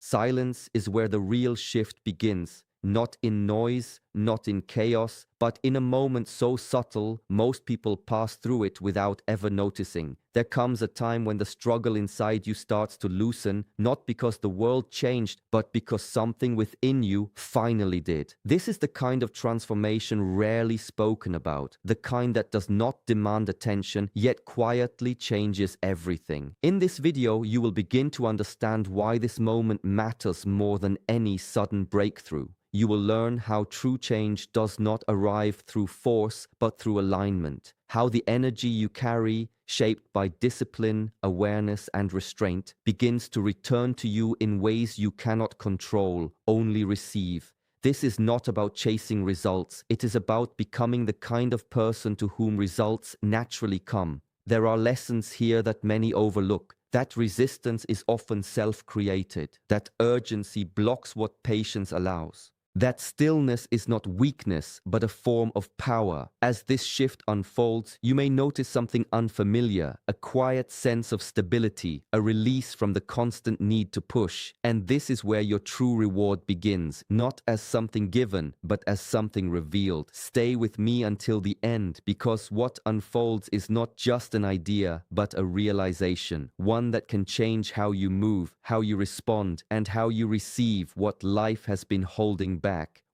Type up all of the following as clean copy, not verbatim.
Silence is where the real shift begins, not in noise, not in chaos, but in a moment so subtle most people pass through it without ever noticing. There comes a time when the struggle inside you starts to loosen, not because the world changed, but because something within you finally did. This is the kind of transformation rarely spoken about, the kind that does not demand attention, yet quietly changes everything. In this video, you will begin to understand why this moment matters more than any sudden breakthrough. You will learn how true change does not arrive through force, but through alignment. How the energy you carry, shaped by discipline, awareness, and restraint, begins to return to you in ways you cannot control, only receive. This is not about chasing results. It is about becoming the kind of person to whom results naturally come. There are lessons here that many overlook. That resistance is often self-created. That urgency blocks what patience allows. That stillness is not weakness, but a form of power. As this shift unfolds, you may notice something unfamiliar, a quiet sense of stability, a release from the constant need to push. And this is where your true reward begins, not as something given, but as something revealed. Stay with me until the end, because what unfolds is not just an idea, but a realization, one that can change how you move, how you respond, and how you receive what life has been holding back.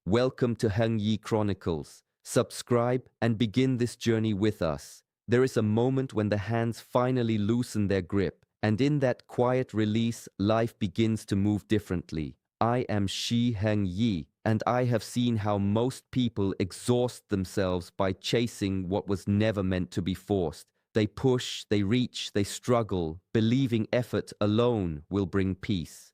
Welcome to Heng Yi Chronicles. Subscribe and begin this journey with us. There is a moment when the hands finally loosen their grip, and in that quiet release, life begins to move differently. I am Heng Yi, and I have seen how most people exhaust themselves by chasing what was never meant to be forced. They push, they reach, they struggle, believing effort alone will bring peace.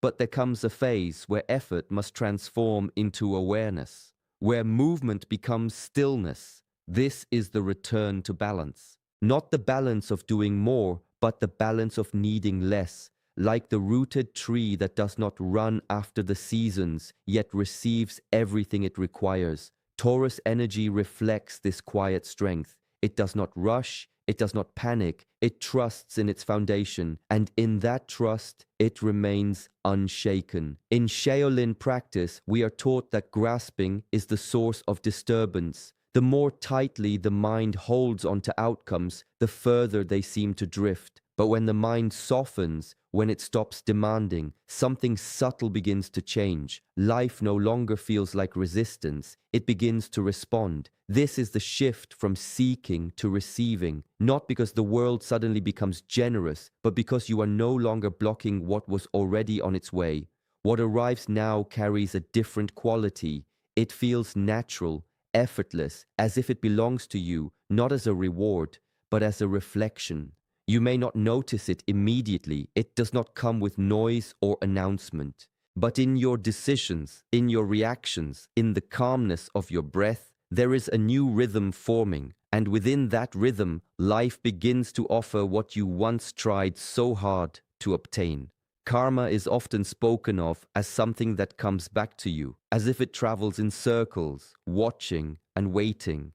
But there comes a phase where effort must transform into awareness, where movement becomes stillness. This is the return to balance. Not the balance of doing more, but the balance of needing less, like the rooted tree that does not run after the seasons, yet receives everything it requires. Taurus energy reflects this quiet strength. It does not rush, it does not panic, it trusts in its foundation, and in that trust, it remains unshaken. In Shaolin practice, we are taught that grasping is the source of disturbance. The more tightly the mind holds onto outcomes, the further they seem to drift. But when the mind softens, when it stops demanding, something subtle begins to change. Life no longer feels like resistance, it begins to respond. This is the shift from seeking to receiving, not because the world suddenly becomes generous, but because you are no longer blocking what was already on its way. What arrives now carries a different quality. It feels natural, effortless, as if it belongs to you, not as a reward, but as a reflection. You may not notice it immediately. It does not come with noise or announcement. But in your decisions, in your reactions, in the calmness of your breath, there is a new rhythm forming. And within that rhythm, life begins to offer what you once tried so hard to obtain. Karma is often spoken of as something that comes back to you, as if it travels in circles, watching and waiting.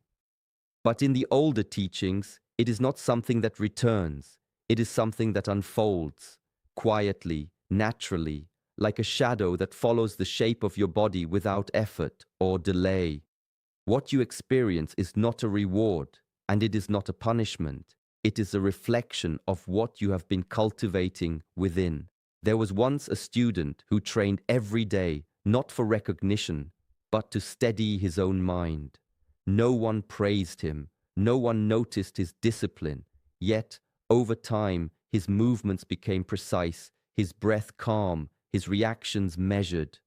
But in the older teachings, it is not something that returns. It is something that unfolds, quietly, naturally, like a shadow that follows the shape of your body without effort or delay. What you experience is not a reward, and it is not a punishment. It is a reflection of what you have been cultivating within. There was once a student who trained every day, not for recognition, but to steady his own mind. No one praised him. No one noticed his discipline, yet, over time, his movements became precise, his breath calm, his reactions measured.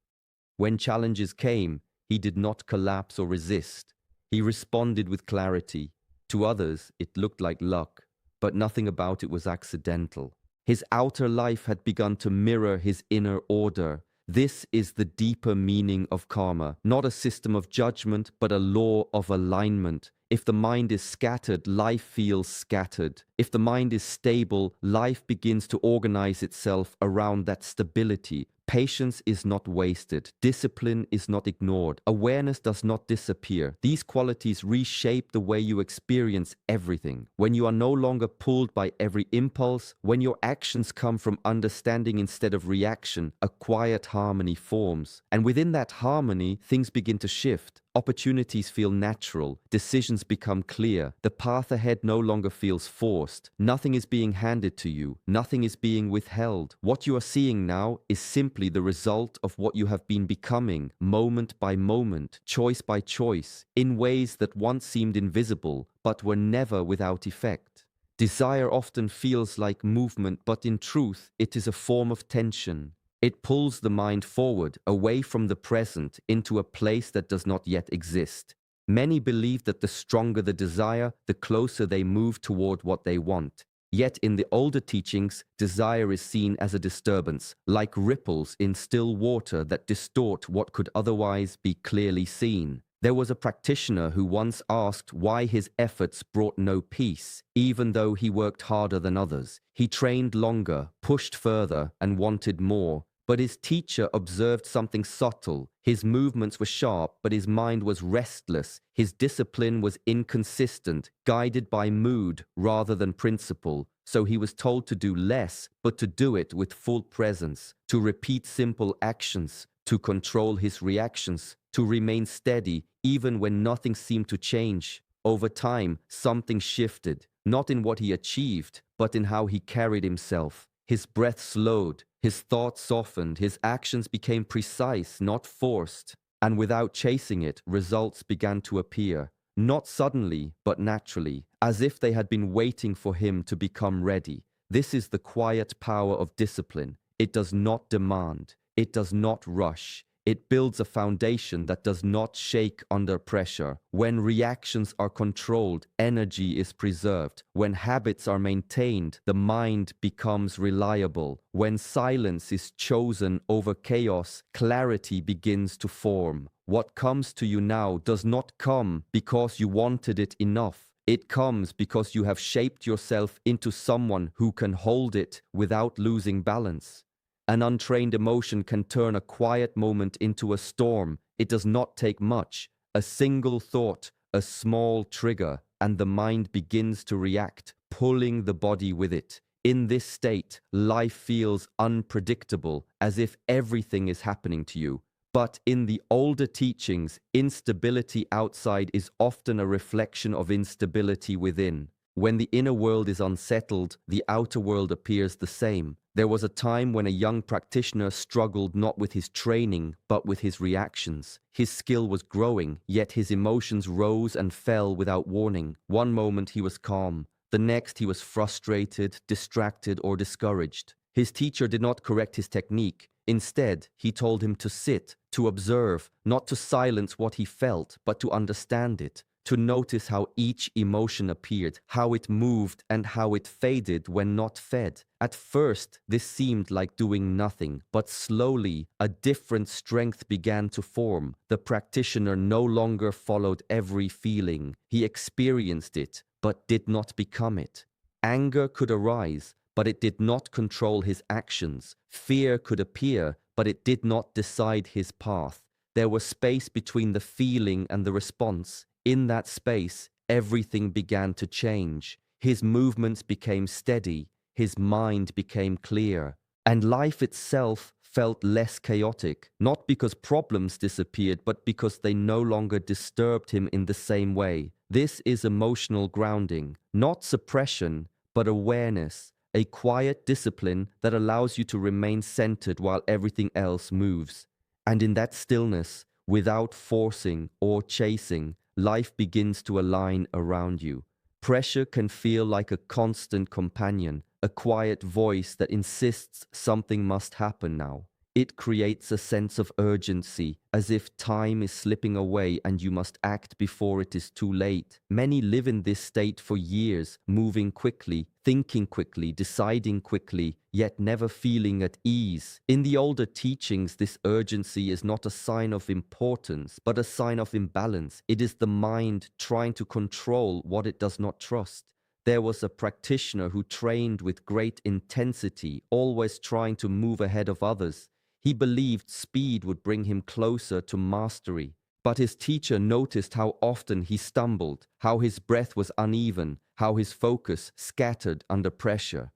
When challenges came, he did not collapse or resist. He responded with clarity. To others, it looked like luck, but nothing about it was accidental. His outer life had begun to mirror his inner order. This is the deeper meaning of karma, not a system of judgment, but a law of alignment. If the mind is scattered, life feels scattered. If the mind is stable, life begins to organize itself around that stability. Patience is not wasted. Discipline is not ignored. Awareness does not disappear. These qualities reshape the way you experience everything. When you are no longer pulled by every impulse, when your actions come from understanding instead of reaction, a quiet harmony forms. And within that harmony, things begin to shift. Opportunities feel natural, decisions become clear, the path ahead no longer feels forced, nothing is being handed to you, nothing is being withheld. What you are seeing now is simply the result of what you have been becoming, moment by moment, choice by choice, in ways that once seemed invisible, but were never without effect. Desire often feels like movement, but in truth, it is a form of tension. It pulls the mind forward, away from the present, into a place that does not yet exist. Many believe that the stronger the desire, the closer they move toward what they want. Yet in the older teachings, desire is seen as a disturbance, like ripples in still water that distort what could otherwise be clearly seen. There was a practitioner who once asked why his efforts brought no peace, even though he worked harder than others. He trained longer, pushed further, and wanted more. But his teacher observed something subtle. His movements were sharp, but his mind was restless. His discipline was inconsistent, guided by mood rather than principle. So he was told to do less, but to do it with full presence, to repeat simple actions, to control his reactions, to remain steady even when nothing seemed to change. Over time, something shifted, not in what he achieved, but in how he carried himself. His breath slowed, his thoughts softened, his actions became precise, not forced. And without chasing it, results began to appear. Not suddenly, but naturally, as if they had been waiting for him to become ready. This is the quiet power of discipline. It does not demand. It does not rush. It builds a foundation that does not shake under pressure. When reactions are controlled, energy is preserved. When habits are maintained, the mind becomes reliable. When silence is chosen over chaos, clarity begins to form. What comes to you now does not come because you wanted it enough. It comes because you have shaped yourself into someone who can hold it without losing balance. An untrained emotion can turn a quiet moment into a storm. It does not take much. A single thought, a small trigger, and the mind begins to react, pulling the body with it. In this state, life feels unpredictable, as if everything is happening to you. But in the older teachings, instability outside is often a reflection of instability within. When the inner world is unsettled, the outer world appears the same. There was a time when a young practitioner struggled not with his training, but with his reactions. His skill was growing, yet his emotions rose and fell without warning. One moment he was calm, the next he was frustrated, distracted, or discouraged. His teacher did not correct his technique. Instead, he told him to sit, to observe, not to silence what he felt, but to understand it. To notice how each emotion appeared, how it moved, and how it faded when not fed. At first, this seemed like doing nothing, but slowly, a different strength began to form. The practitioner no longer followed every feeling. He experienced it, but did not become it. Anger could arise, but it did not control his actions. Fear could appear, but it did not decide his path. There was space between the feeling and the response. In that space, everything began to change. His movements became steady, his mind became clear, and life itself felt less chaotic, not because problems disappeared, but because they no longer disturbed him in the same way. This is emotional grounding, not suppression, but awareness, a quiet discipline that allows you to remain centered while everything else moves. And in that stillness, without forcing or chasing, life begins to align around you. Pressure can feel like a constant companion, a quiet voice that insists something must happen now. It creates a sense of urgency, as if time is slipping away and you must act before it is too late. Many live in this state for years, moving quickly, thinking quickly, deciding quickly, yet never feeling at ease. In the older teachings, this urgency is not a sign of importance, but a sign of imbalance. It is the mind trying to control what it does not trust. There was a practitioner who trained with great intensity, always trying to move ahead of others. He believed speed would bring him closer to mastery. But his teacher noticed how often he stumbled, how his breath was uneven, how his focus scattered under pressure.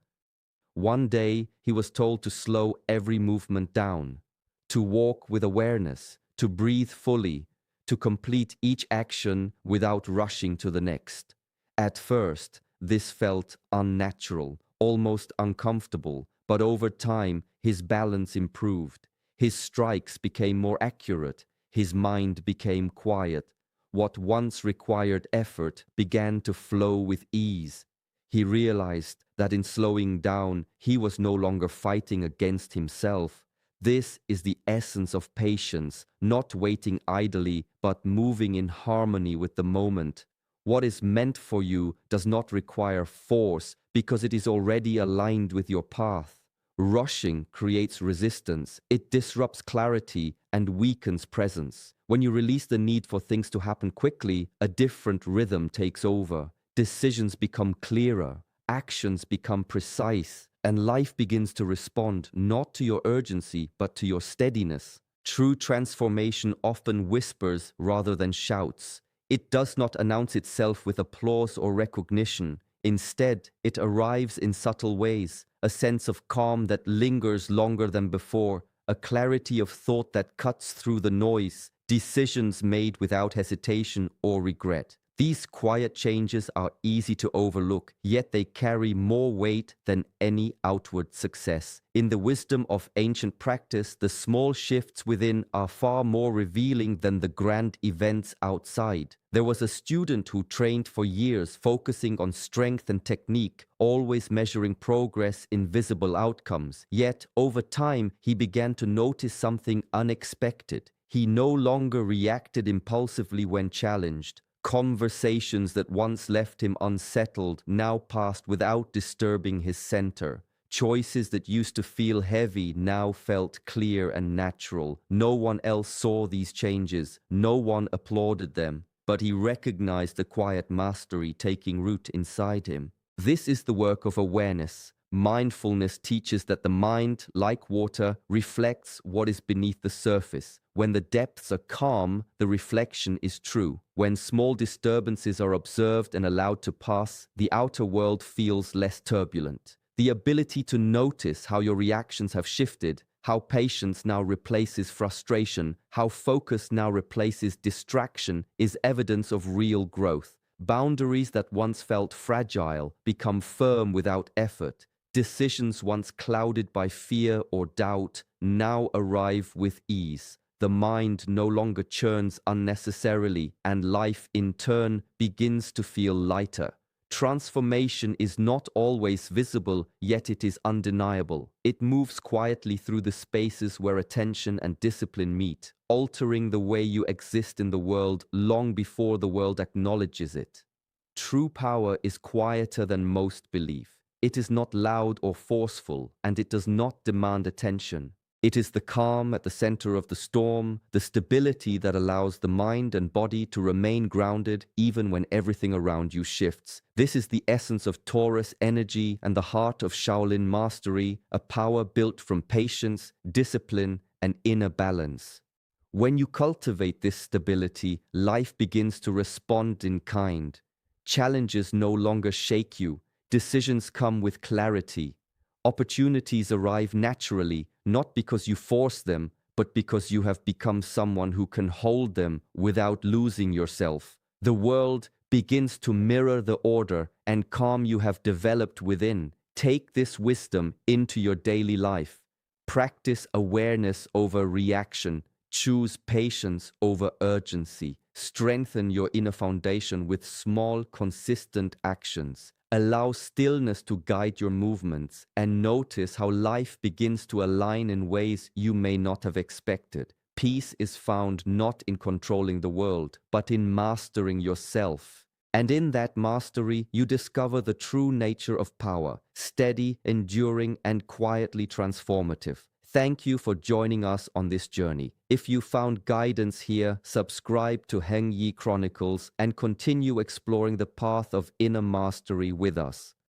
One day, he was told to slow every movement down, to walk with awareness, to breathe fully, to complete each action without rushing to the next. At first, this felt unnatural, almost uncomfortable, but over time, his balance improved. His strikes became more accurate, his mind became quiet. What once required effort began to flow with ease. He realized that in slowing down, he was no longer fighting against himself. This is the essence of patience, not waiting idly, but moving in harmony with the moment. What is meant for you does not require force because it is already aligned with your path. Rushing creates resistance, it disrupts clarity and weakens presence. When you release the need for things to happen quickly, a different rhythm takes over. Decisions become clearer, actions become precise, and life begins to respond not to your urgency but to your steadiness. True transformation often whispers rather than shouts. It does not announce itself with applause or recognition. Instead, it arrives in subtle ways, a sense of calm that lingers longer than before, a clarity of thought that cuts through the noise, decisions made without hesitation or regret. These quiet changes are easy to overlook, yet they carry more weight than any outward success. In the wisdom of ancient practice, the small shifts within are far more revealing than the grand events outside. There was a student who trained for years, focusing on strength and technique, always measuring progress in visible outcomes. Yet, over time, he began to notice something unexpected. He no longer reacted impulsively when challenged. Conversations that once left him unsettled now passed without disturbing his center. Choices that used to feel heavy now felt clear and natural. No one else saw these changes. No one applauded them. But he recognized the quiet mastery taking root inside him. This is the work of awareness. Mindfulness teaches that the mind, like water, reflects what is beneath the surface. When the depths are calm, the reflection is true. When small disturbances are observed and allowed to pass, the outer world feels less turbulent. The ability to notice how your reactions have shifted, how patience now replaces frustration, how focus now replaces distraction, is evidence of real growth. Boundaries that once felt fragile become firm without effort. Decisions once clouded by fear or doubt now arrive with ease. The mind no longer churns unnecessarily, and life in turn begins to feel lighter. Transformation is not always visible, yet it is undeniable. It moves quietly through the spaces where attention and discipline meet, altering the way you exist in the world long before the world acknowledges it. True power is quieter than most believe. It is not loud or forceful, and it does not demand attention. It is the calm at the center of the storm, the stability that allows the mind and body to remain grounded even when everything around you shifts. This is the essence of Taurus energy and the heart of Shaolin mastery, a power built from patience, discipline, and inner balance. When you cultivate this stability, life begins to respond in kind. Challenges no longer shake you. Decisions come with clarity. Opportunities arrive naturally, not because you force them, but because you have become someone who can hold them without losing yourself. The world begins to mirror the order and calm you have developed within. Take this wisdom into your daily life. Practice awareness over reaction. Choose patience over urgency. Strengthen your inner foundation with small, consistent actions. Allow stillness to guide your movements and notice how life begins to align in ways you may not have expected. Peace is found not in controlling the world, but in mastering yourself. And in that mastery, you discover the true nature of power, steady, enduring, and quietly transformative. Thank you for joining us on this journey. If you found guidance here, subscribe to Heng Yi Chronicles and continue exploring the path of inner mastery with us.